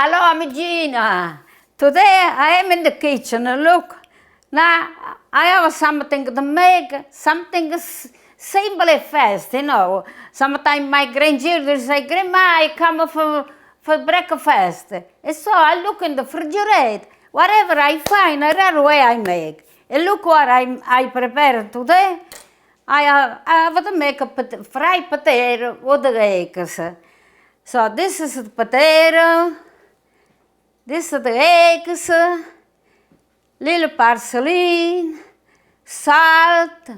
Hello, I'm Gina. Today I am in the kitchen. Look, now I have something to make, something simple and fast, you know. Sometimes my grandchildren say, Grandma, I come for breakfast. And so I look in the refrigerator. Whatever I find, right away I make. And look what I prepare today. I have to make a fried potato with the eggs. So this is the potato. This is the eggs, little parsley, salt,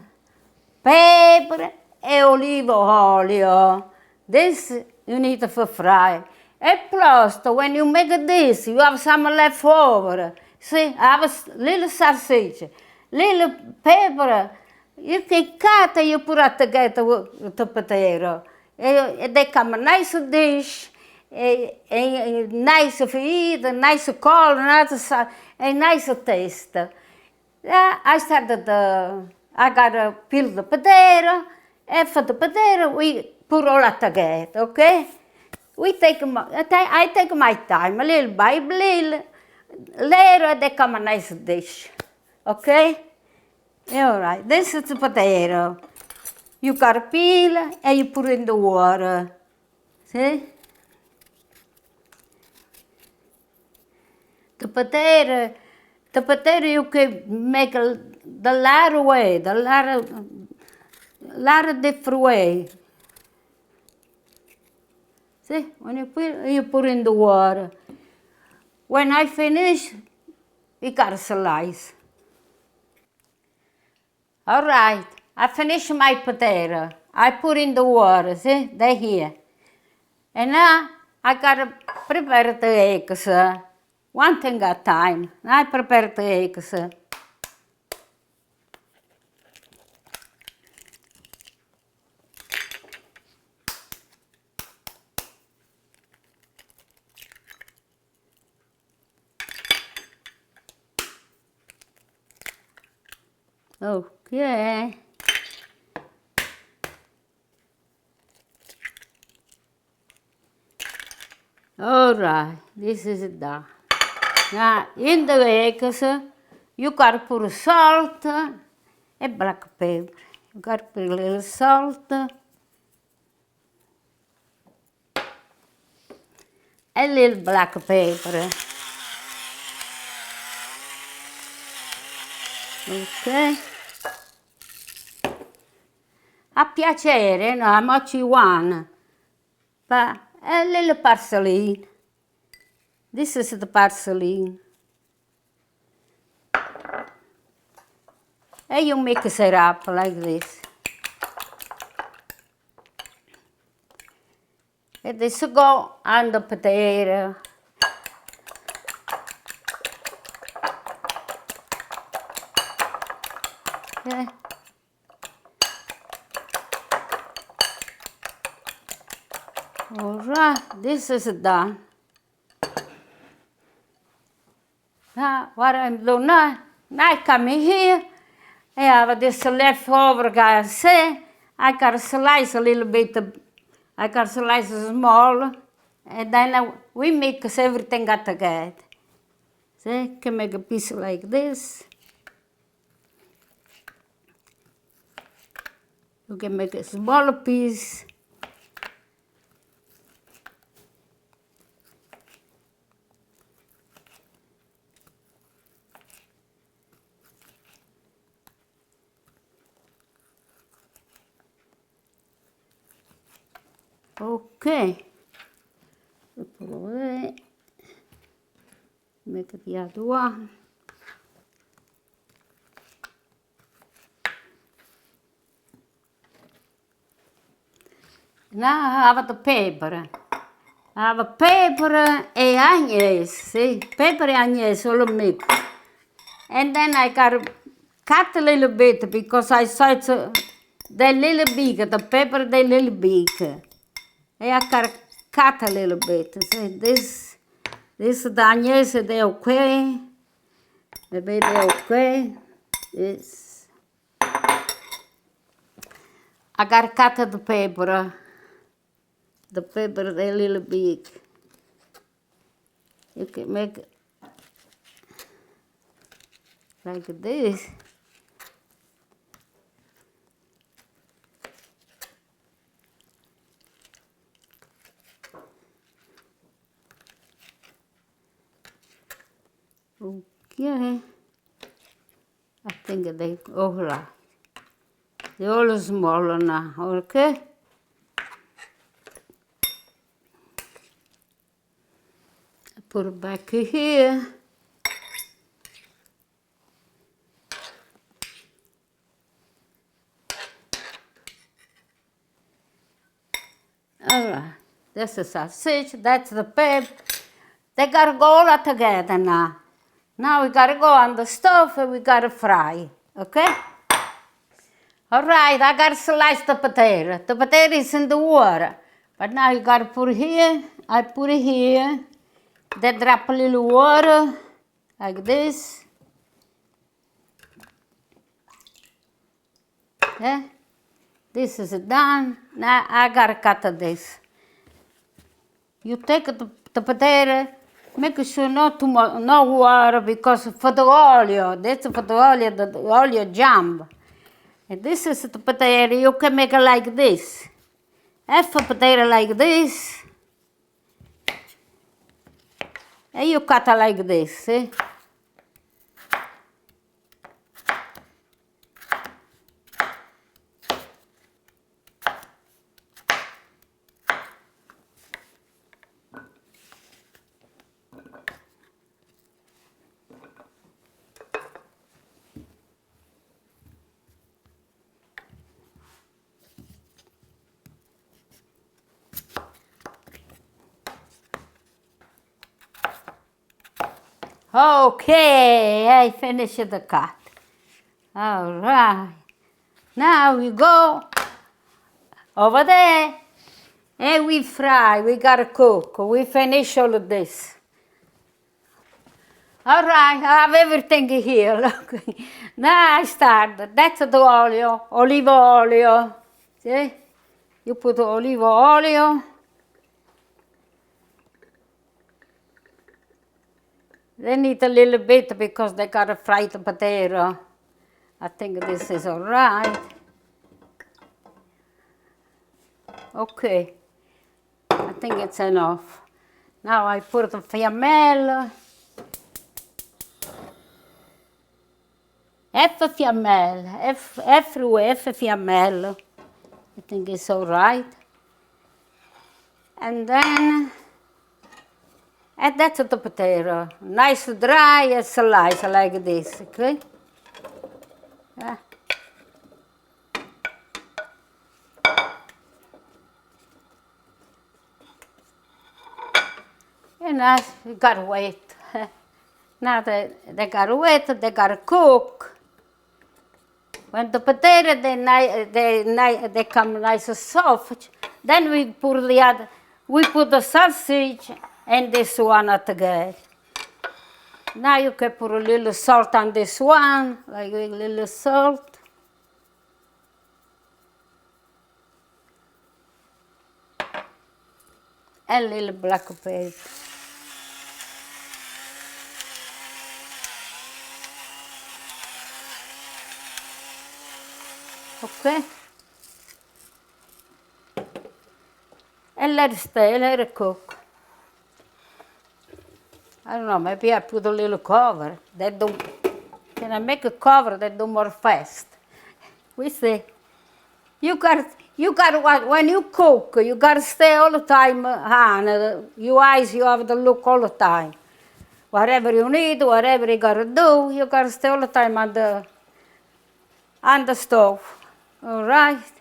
pepper, and olive oil. This you need to fry. And plus, when you make this, you have some left over. See, I have a little sausage, little pepper. You can cut and you put it together with the potato. And they come a nice dish. A nice feed, a nice color, a nice taste. Yeah, I got to peel the potato, and for the potato, we put all that together, okay? I take my time, a little by little. Later, they come a nice dish, okay? All right, this is the potato. You got to peel, and you put it in the water, see? The potato you can make the lot of way, lot of different way. See, when you put in the water. When I finish, we got to slice. All right, I finish my potato. I put in the water, see, they're here. And now I got to prepare the eggs. One thing at a time. I prepare the eggs. Okay. All right, this is it done. Now, in the eggs, you got to put salt and black pepper. You got to put a little salt and a little black pepper. Ok. A piacere, no, how much you want. But a little parsley. This is the parsley. And you mix it up like this. And this go on the potato. Okay. All right, this is done. Now, what I'm doing now, I come in here, I have this leftover, guys. I got to slice a little bit, I got to slice small, and then we mix everything together. See, can make a piece like this. You can make a small piece. Okay. Make the other one. Now I have the pepper. I have pepper and onions, see? Pepper and onions all mixed. And then I got to cut a little bit because I saw it's they're little big, the pepper they're little big. And I got to cut a little bit. See, this the onions, they're okay. Maybe they're okay. This. I got to cut the pepper. The pepper, they're a little big. You can make it like this. Okay. I think they all right. They're all smaller now, okay? Put it back here. All right, that's the sausage, that's the pep. They gotta go all together now. Now we gotta go on the stove and we gotta fry, okay? All right, I gotta slice the potato. The potato is in the water. But now you gotta put it here. I put it here. Then drop a little water, like this. Yeah? This is done. Now I gotta cut this. You take the potato, make sure not too much, no water, because for the oil, that's for the oil jump. And this is the potato, you can make it like this. Half a potato like this. And you cut it like this, see? Okay, I finished the cut. All right. Now we go over there and we fry. We gotta cook. We finish all of this. All right, I have everything here. Look. Now I start. That's the olive oil. See? You put olive oil. They need a little bit because they gotta fry the potato. I think this is all right. Okay, I think it's enough. Now I put the fiammelle. Half fiammelle. I think it's all right. And then, and that's the potato. Nice dry and slice like this, okay? Yeah. And now you gotta wait. Now they gotta wait, they gotta cook. When the potato they come nice and soft, then we put the sausage and this one together. Now you can put a little salt on this one, like a little salt. And a little black pepper. Okay? And let it stay, let it cook. I don't know, maybe I put a little cover. Can I make a cover that do more fast? We see. You got when you cook, you got to stay all the time on. Your eyes, you have to look all the time. Whatever you need, whatever you got to do, you got to stay all the time on the stove. All right?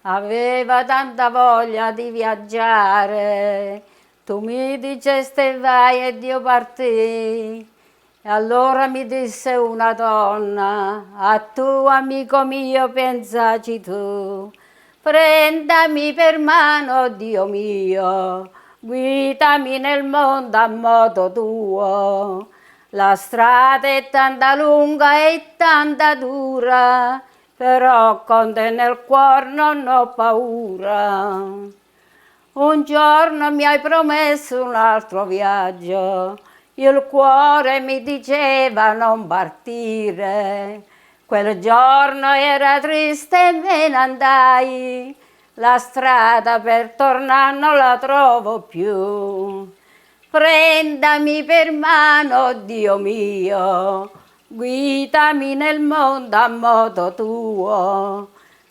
Aveva tanta voglia di viaggiare, tu mi dicesti vai e Dio partì. E allora mi disse una donna, a tu amico mio pensaci tu, prendami per mano Dio mio, guidami nel mondo a modo tuo. La strada è tanta lunga e tanta dura, però con te nel cuore non ho paura. Un giorno mi hai promesso un altro viaggio, il cuore mi diceva non partire. Quel giorno era triste e me ne andai, la strada per tornare non la trovo più. Prendami per mano, Dio mio, guidami nel mondo a modo tuo.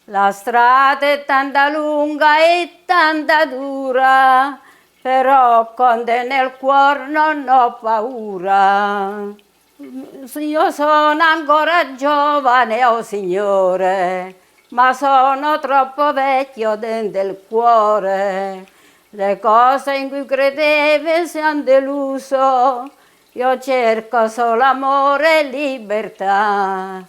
La strada è tanta lunga e tanta dura, però con te nel cuore non ho paura. Io sono ancora giovane, oh Signore, ma sono troppo vecchio dentro il cuore. Le cose in cui credevo si hanno deluso, io cerco solo amore e libertà.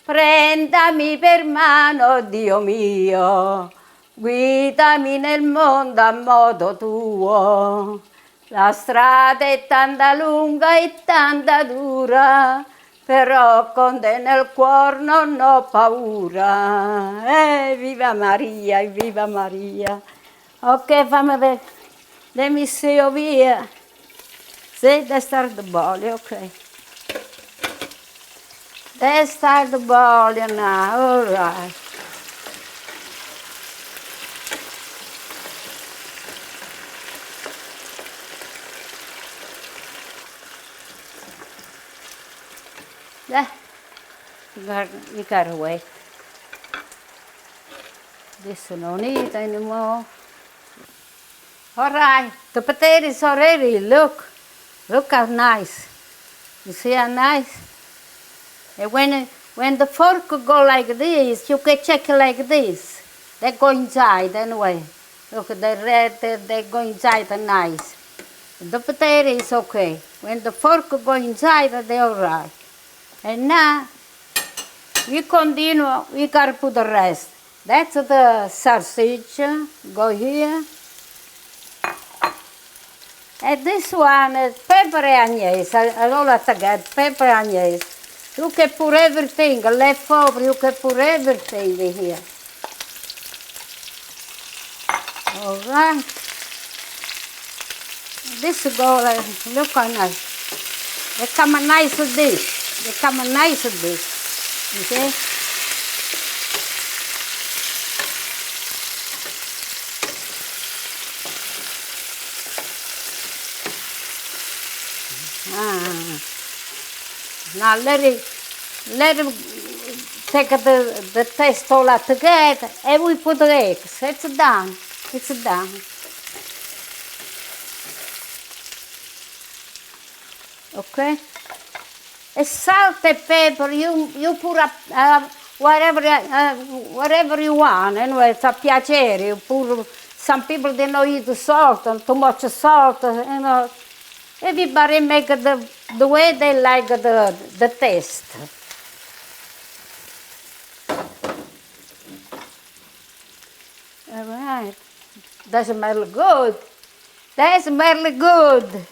Prendami per mano, Dio mio, guidami nel mondo a modo tuo. La strada è tanta lunga e tanta dura, però con te nel cuore non ho paura. Viva Maria, viva Maria. Ok, fammi vedere. Let me see over here. See, let's start the ball, okay. Let's start the ball now, all right. Yeah, you gotta wait. This don't need anymore. All right, the potatoes are ready. Look how nice. You see how nice? And when the fork go like this, you can check like this. They go inside anyway. Look, they're red, they go inside nice. The potato is okay. When the fork go inside, they're all right. And now, we continue, we gotta put the rest. That's the sausage, go here. And this one is pepper and onions. I don't have to get pepper and onions. You can put everything left over, you can put everything in here. All right. This go like, look how nice. They come a nice dish. They come a nice dish. You see? Now let it take the taste all out together, and we put the eggs. It's done. It's done. Okay. And salt and pepper, you put up whatever you want. Anyway, it's a piacere. You put, some people they don't eat the salt, and too much salt, you know. Everybody make the way they like the taste. All right. That smells good. That smells good.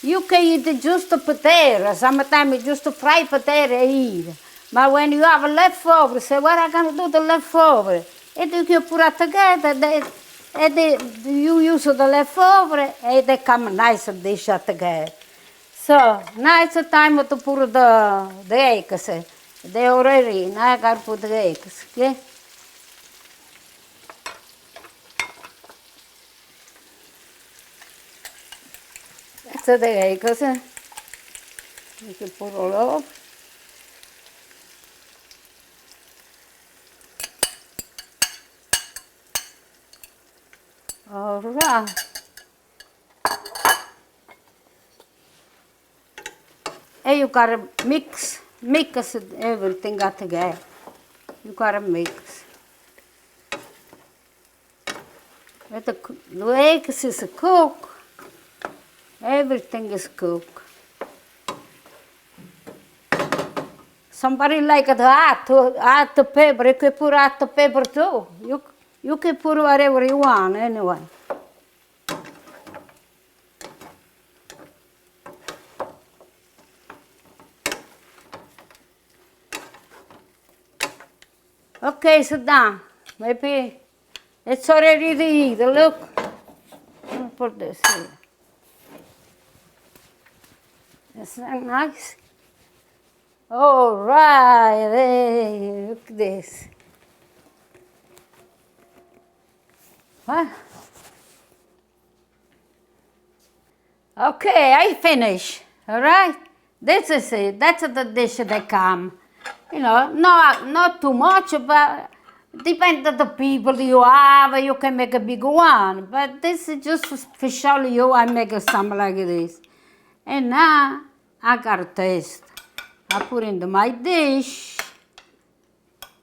You can eat just the potato. Sometimes just fry potato eat. But when you have a leftover, say, what am I going to do with the leftover? And you can put it together, you use the leftover, and they come nice dish together. So, now it's the time to put the eggs. They're already, now I got to put the eggs, okay? That's the eggs. You can put all over. All right. And you gotta mix everything together. You gotta mix. When the eggs is cooked, everything is cooked. Somebody like to add the pepper, you can put add the pepper too. You can put whatever you want anyway. Okay, sit down. Maybe it's already to eat. Look. Let me put this here. Isn't that nice? All right. Hey, look at this. What? Okay, I finish. All right. This is it. That's the dish that come. You know, not too much, but depends on the people you have. You can make a big one, but this is just for show you. I make something like this, and now I gotta taste. I put into my dish.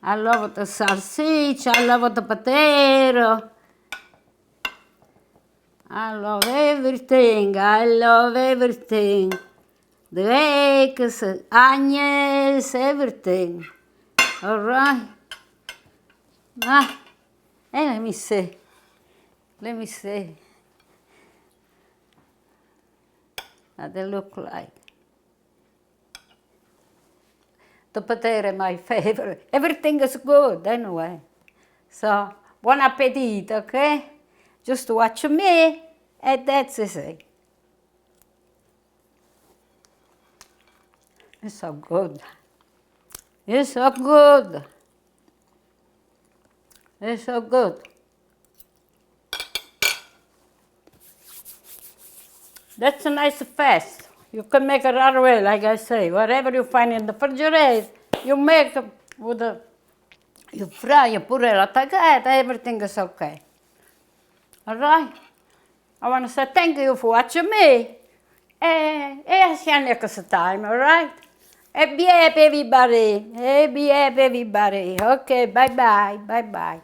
I love the sausage. I love the potato. I love everything. I love everything. The eggs, onions, everything. All right. And let me see. Let me see. How they look like. The potato is my favorite. Everything is good anyway. So, buon-a-petitti, okay? Just watch me, and that's it. It's so good. It's so good. It's so good. That's a nice fast. You can make it right away, like I say. Whatever you find in the refrigerator, you make with the, you fry, you put it like that, everything is okay. All right? I want to say thank you for watching me. And see you next time, all right? Be happy, everybody. Be happy, everybody. Okay, bye-bye. Bye-bye.